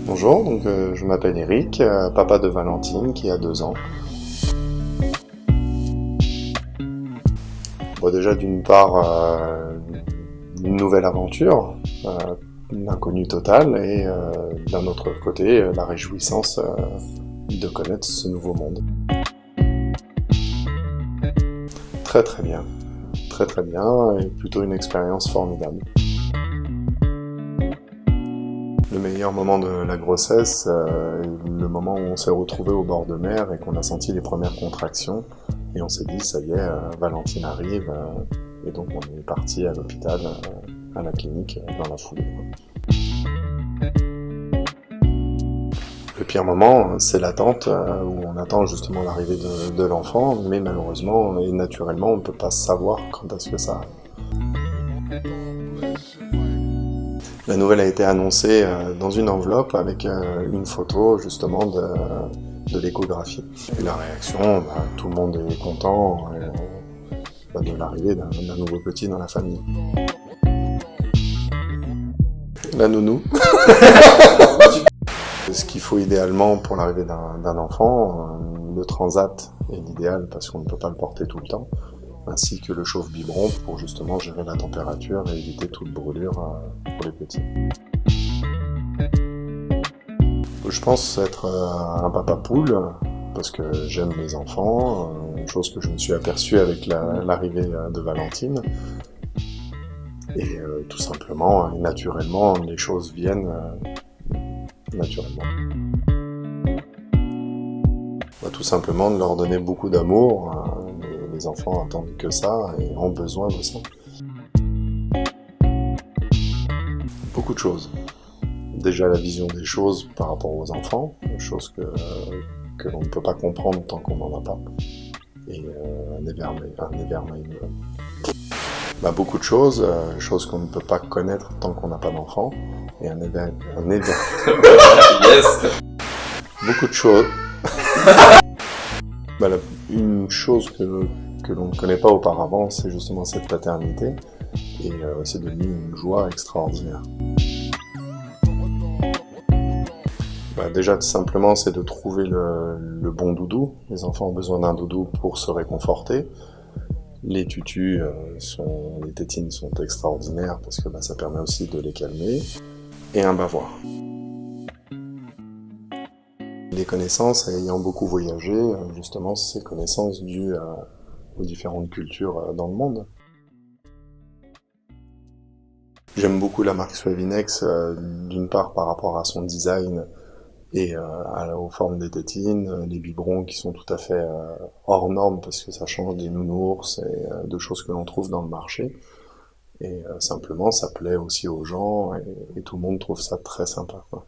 Bonjour, donc je m'appelle Eric, papa de Valentine qui a 2 ans. Bon, déjà d'une part, une nouvelle aventure, l'inconnu total, et d'un autre côté, la réjouissance de connaître ce nouveau monde. Très très bien, et plutôt une expérience formidable. Le meilleur moment de la grossesse est le moment où on s'est retrouvé au bord de mer et qu'on a senti les premières contractions. Et on s'est dit, ça y est, Valentine arrive. Et donc on est parti à l'hôpital, à la clinique, dans la foulée. Le pire moment, c'est l'attente, où on attend justement l'arrivée de l'enfant. Mais malheureusement et naturellement, on ne peut pas savoir quand est-ce que ça arrive. La nouvelle a été annoncée dans une enveloppe avec une photo justement de l'échographie. Et la réaction, tout le monde est content de l'arrivée d'un nouveau petit dans la famille. La nounou. Ce qu'il faut idéalement pour l'arrivée d'un enfant, le transat est l'idéal parce qu'on ne peut pas le porter tout le temps, ainsi que le chauffe-biberon pour justement gérer la température et éviter toute brûlure pour les petits. Je pense être un papa poule, parce que j'aime les enfants, chose que je me suis aperçu avec l'arrivée de Valentine. Et tout simplement, naturellement, les choses viennent naturellement. Tout simplement de leur donner beaucoup d'amour. Les enfants attendent que ça et ont besoin de ça. Beaucoup de choses. Déjà la vision des choses par rapport aux enfants, chose que l'on ne peut pas comprendre tant qu'on n'en a pas. Et un évermeil. Beaucoup de choses, choses qu'on ne peut pas connaître tant qu'on n'a pas d'enfant. Et un évermeil. Yes. Beaucoup de choses. Une chose que l'on ne connaît pas auparavant, c'est justement cette paternité. Et c'est devenu une joie extraordinaire. Déjà, tout simplement, c'est de trouver le bon doudou. Les enfants ont besoin d'un doudou pour se réconforter. Les tutus, les tétines sont extraordinaires parce que ça permet aussi de les calmer. Et un bavoir. Les connaissances, ayant beaucoup voyagé, justement, ces connaissances dues aux différentes cultures dans le monde. J'aime beaucoup la marque Suavinex, d'une part par rapport à son design et aux formes des tétines, les biberons qui sont tout à fait hors normes parce que ça change des nounours et de choses que l'on trouve dans le marché. Et simplement, ça plaît aussi aux gens et tout le monde trouve ça très sympa, quoi.